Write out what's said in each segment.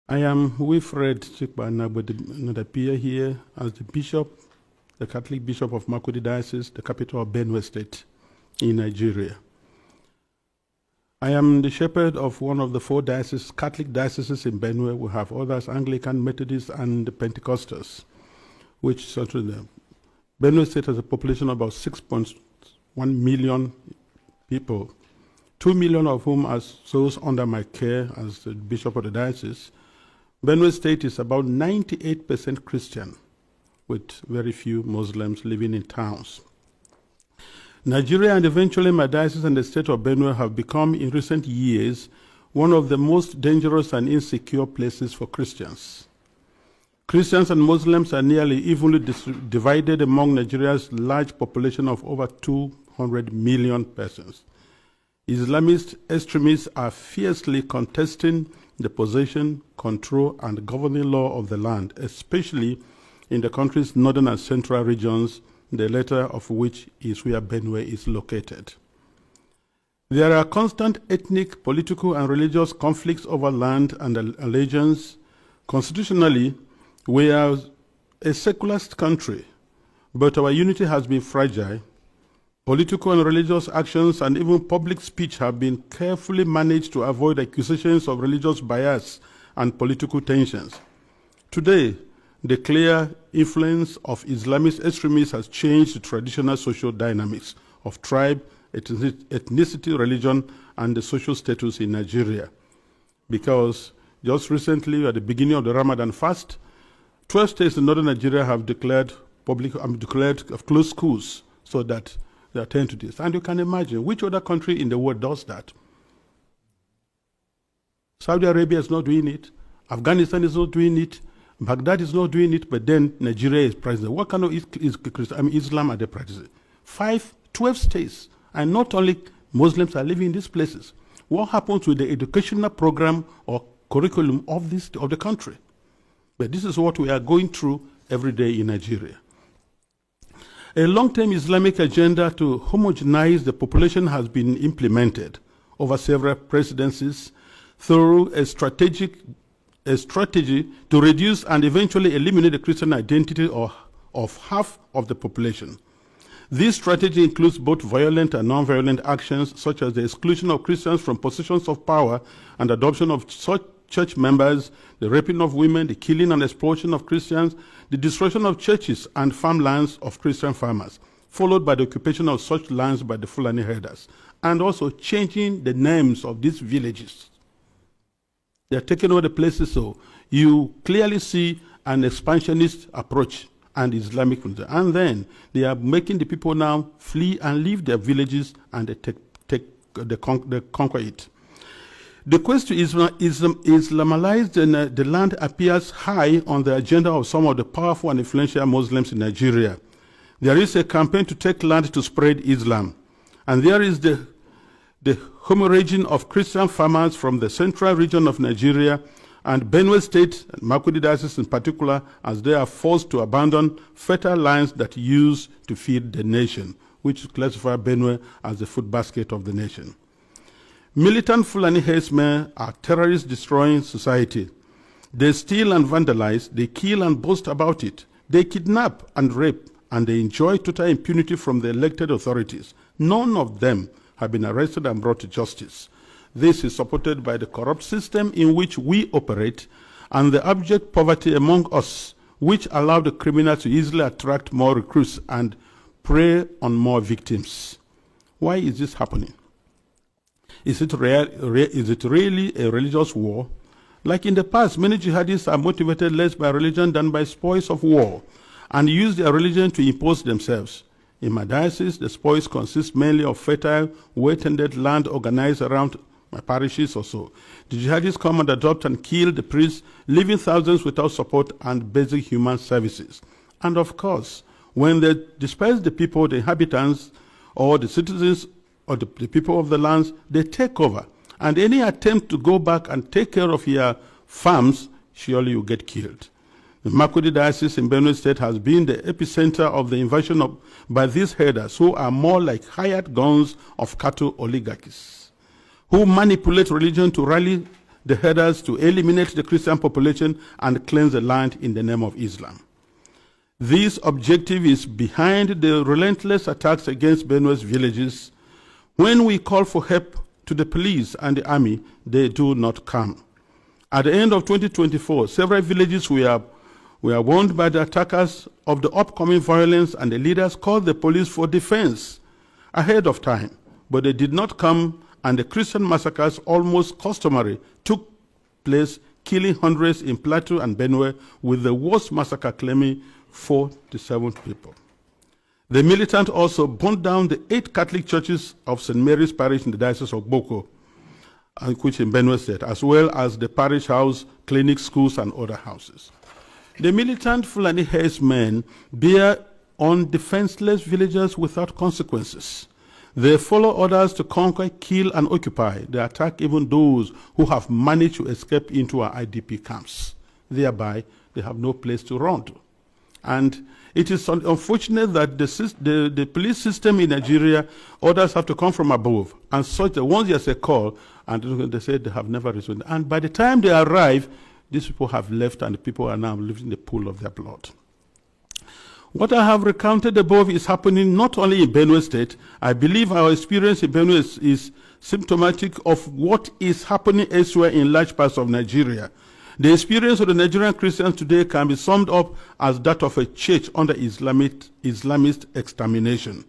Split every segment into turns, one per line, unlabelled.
I am Wilfred Anagbe, and appear here as the Bishop, the Catholic Bishop of Makurdi Diocese, the capital of Benue State in Nigeria. I am the shepherd of one of the 4 dioceses, Catholic dioceses in Benue. We have others, Anglican, Methodist, and Pentecostals, which certainly Benue State has a population of about 6.1 million people, 2 million of whom are those under my care as the Bishop of the diocese. Benue State is about 98% Christian, with very few Muslims living in towns. Nigeria and eventually my diocese and the state of Benue have become, in recent years, one of the most dangerous and insecure places for Christians. Christians and Muslims are nearly evenly divided among Nigeria's large population of over 200 million persons. Islamist extremists are fiercely contesting the possession, control, and governing law of the land, especially in the country's northern and central regions, the latter of which is where Benue is located. There are constant ethnic, political, and religious conflicts over land and allegiance. Constitutionally, we are a secular country, but our unity has been fragile. Political and religious actions and even public speech have been carefully managed to avoid accusations of religious bias and political tensions. Today, the clear influence of Islamist extremists has changed the traditional social dynamics of tribe, ethnicity, religion, and the social status in Nigeria. Because just recently, at the beginning of the Ramadan fast, 12 states in northern Nigeria have declared closed schools so that they attend to this. And you can imagine, which other country in the world does that? Saudi Arabia is not doing it. Afghanistan is not doing it. Baghdad is not doing it, but then Nigeria is practicing. What kind of Islam are they practicing? 12 states, and not only Muslims are living in these places. What happens with the educational program or curriculum of the country? But this is what we are going through every day in Nigeria. A long-term Islamic agenda to homogenize the population has been implemented over several presidencies through a strategy to reduce and eventually eliminate the Christian identity of half of the population. This strategy includes both violent and non-violent actions, such as the exclusion of Christians from positions of power and adoption of such church members, the raping of women, the killing and exploitation of Christians, the destruction of churches and farmlands of Christian farmers, followed by the occupation of such lands by the Fulani herders, and also changing the names of these villages. They are taking over the places, so you clearly see an expansionist approach and Islamic, and then they are making the people now flee and leave their villages, and they conquer it. The quest to Islamalize the land appears high on the agenda of some of the powerful and influential Muslims in Nigeria. There is a campaign to take land to spread Islam, and there is the hemorrhaging of Christian farmers from the central region of Nigeria and Benue State, and Makurdi Diocese in particular, as they are forced to abandon fertile lands that used to feed the nation, which classify Benue as the food basket of the nation. Militant Fulani herdsmen are terrorists destroying society. They steal and vandalize, they kill and boast about it. They kidnap and rape, and they enjoy total impunity from the elected authorities. None of them have been arrested and brought to justice. This is supported by the corrupt system in which we operate and the abject poverty among us, which allow the criminals to easily attract more recruits and prey on more victims. Why is this happening? Is it really a religious war? Like in the past, many jihadists are motivated less by religion than by spoils of war and use their religion to impose themselves. In my diocese, the spoils consist mainly of fertile, well-tended land organized around my parishes or so. The jihadists come and adopt and kill the priests, leaving thousands without support and basic human services. And of course, when they disperse the people, the inhabitants, or the citizens, or the people of the lands, they take over. And any attempt to go back and take care of your farms, surely you get killed. The Makurdi Diocese in Benue State has been the epicenter of the invasion by these herders, who are more like hired guns of cattle oligarchies, who manipulate religion to rally the headers to eliminate the Christian population and cleanse the land in the name of Islam. This objective is behind the relentless attacks against Benue's villages. When we call for help to the police and the army, they do not come. At the end of 2024, several villages were warned by the attackers of the upcoming violence, and the leaders called the police for defense ahead of time, but they did not come, and the Christian massacres, almost customary, took place, killing hundreds in Plateau and Benue, with the worst massacre claiming 47 people. The militant also burned down the 8 Catholic churches of St. Mary's Parish in the Diocese of Boko, which in Benue State, as well as the parish house, clinics, schools, and other houses. The militant Fulani herdsmen bear on defenseless villagers without consequences. They follow orders to conquer, kill, and occupy. They attack even those who have managed to escape into our IDP camps. Thereby, they have no place to run to. And it is unfortunate that the police system in Nigeria, orders have to come from above, and such that once there's a call, and they say they have never responded. And by the time they arrive, these people have left, and the people are now living in the pool of their blood. What I have recounted above is happening not only in Benue State. I believe our experience in Benue is symptomatic of what is happening elsewhere in large parts of Nigeria. The experience of the Nigerian Christians today can be summed up as that of a church under Islamist extermination.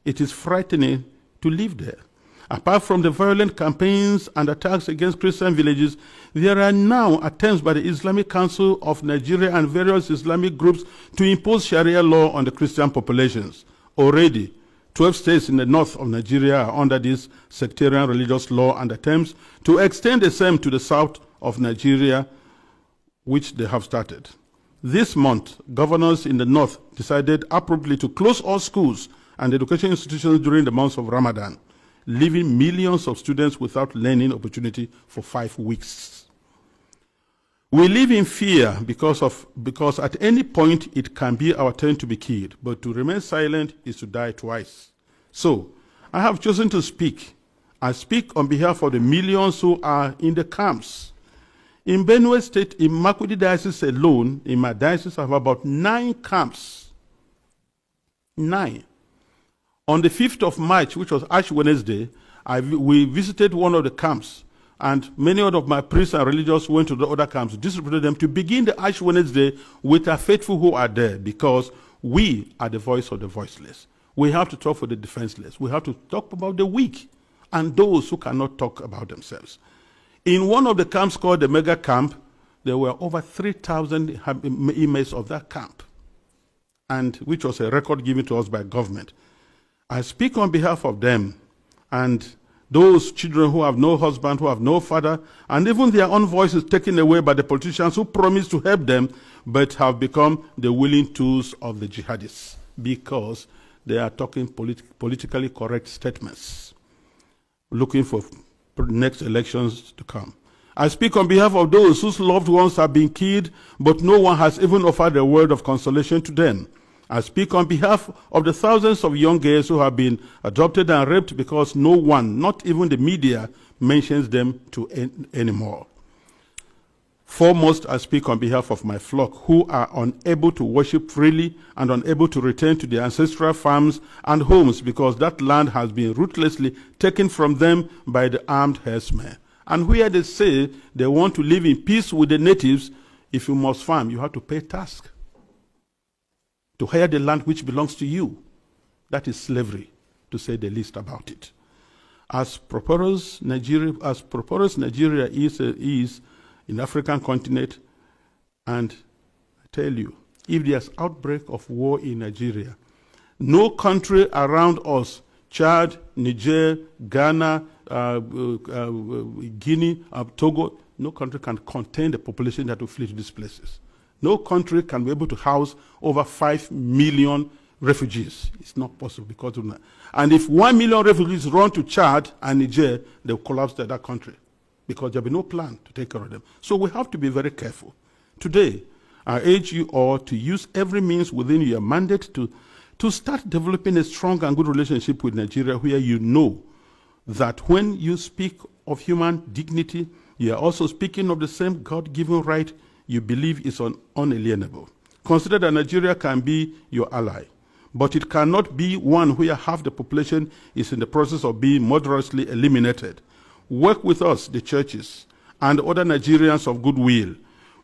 It is frightening to live there. Apart from the violent campaigns and attacks against Christian villages, there are now attempts by the Islamic Council of Nigeria and various Islamic groups to impose Sharia law on the Christian populations. Already, 12 states in the north of Nigeria are under this sectarian religious law, and attempts to extend the same to the south of Nigeria, which they have started. This month, governors in the north decided appropriately to close all schools and education institutions during the months of Ramadan, leaving millions of students without learning opportunity for 5 weeks. We live in fear because at any point it can be our turn to be killed, but to remain silent is to die twice. So, I have chosen to speak. I speak on behalf of the millions who are in the camps. In Benue State, in Makurdi Diocese alone, in my diocese, I have about 9 camps. 9. On the 5th of March, which was Ash Wednesday, we visited one of the camps, and many of my priests and religious went to the other camps, distributed them to begin the Ash Wednesday with our faithful who are there, because we are the voice of the voiceless. We have to talk for the defenseless. We have to talk about the weak and those who cannot talk about themselves. In one of the camps called the Mega Camp, there were over 3,000 inmates of that camp, and which was a record given to us by government. I speak on behalf of them and those children who have no husband, who have no father, and even their own voices taken away by the politicians who promised to help them, but have become the willing tools of the jihadists because they are talking politically correct statements, looking for next elections to come. I speak on behalf of those whose loved ones have been killed, but no one has even offered a word of consolation to them. I speak on behalf of the thousands of young girls who have been adopted and raped because no one, not even the media, mentions them anymore. Foremost, I speak on behalf of my flock who are unable to worship freely and unable to return to their ancestral farms and homes because that land has been ruthlessly taken from them by the armed herdsmen. And where they say they want to live in peace with the natives, if you must farm, you have to pay tax to hire the land which belongs to you. That is slavery, to say the least about it. As prosperous Nigeria is in the African continent, and I tell you, if there's outbreak of war in Nigeria, no country around us, Chad, Niger, Ghana, Guinea, Togo, no country can contain the population that will flee to these places. No country can be able to house over 5 million refugees. It's not possible because of that. And if 1 million refugees run to Chad and Niger, they'll collapse that country because there'll be no plan to take care of them. So we have to be very careful. Today, I urge you all to use every means within your mandate to start developing a strong and good relationship with Nigeria, where you know that when you speak of human dignity, You are also speaking of the same God-given right you believe is unalienable. Consider that Nigeria can be your ally, but it cannot be one where half the population is in the process of being murderously eliminated. Work with us, the churches, and other Nigerians of goodwill.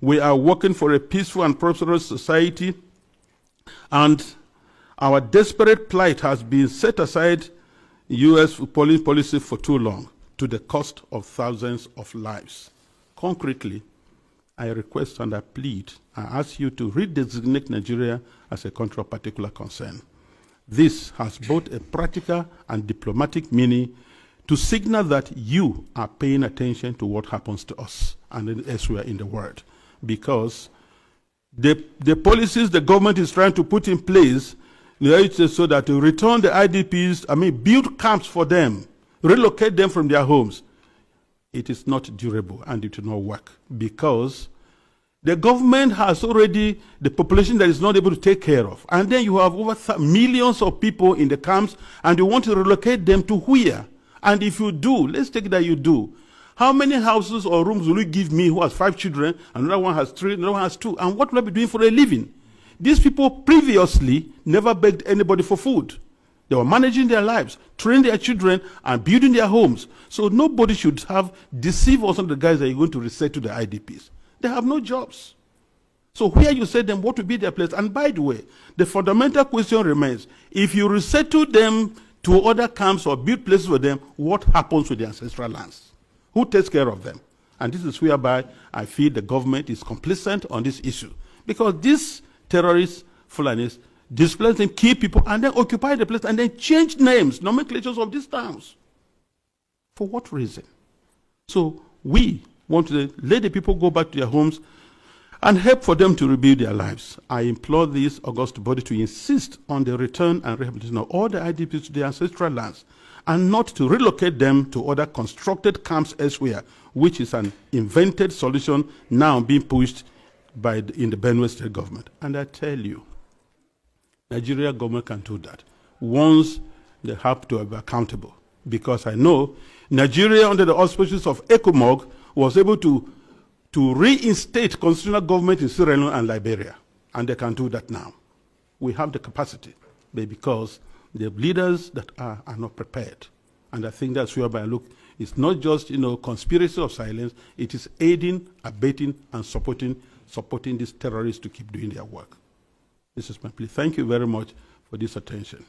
We are working for a peaceful and prosperous society, and our desperate plight has been set aside U.S. policy for too long, to the cost of thousands of lives. Concretely, I request and I plead, I ask you to redesignate Nigeria as a country of particular concern. This has both a practical and diplomatic meaning to signal that you are paying attention to what happens to us and elsewhere in the world. Because the policies the government is trying to put in place, so that to return the IDPs, build camps for them, relocate them from their homes, it is not durable and it will not work, because the government has already the population that is not able to take care of. And then you have over millions of people in the camps, and you want to relocate them to where? And if you do, let's take that you do. How many houses or rooms will you give me who has 5 children, another one has 3, another one has 2? And what will I be doing for a living? These people previously never begged anybody for food. They were managing their lives, training their children, and building their homes. So nobody should have deceived us on the guys that you're going to resettle the IDPs. They have no jobs. So where you set them, what will be their place? And by the way, the fundamental question remains, if you resettle them to other camps or build places for them, what happens with the ancestral lands? Who takes care of them? And this is whereby I feel the government is complicit on this issue. Because these terrorists, Fulanis, displace them, kill people, and then occupy the place, and then change names, nomenclatures of these towns. For what reason? So we want to let the people go back to their homes and help for them to rebuild their lives. I implore this august body to insist on the return and rehabilitation of all the IDPs to their ancestral lands, and not to relocate them to other constructed camps elsewhere, which is an invented solution now being pushed in the Benue State government. And I tell you, Nigeria government can do that once they have to be accountable. Because I know Nigeria, under the auspices of ECOMOG, was able to reinstate constitutional government in Sierra Leone and Liberia. And they can do that now. We have the capacity, but because the leaders that are not prepared. And I think that's whereby I look, it's not just conspiracy of silence, it is aiding, abetting, and supporting these terrorists to keep doing their work. This is my plea. Thank you very much for this attention.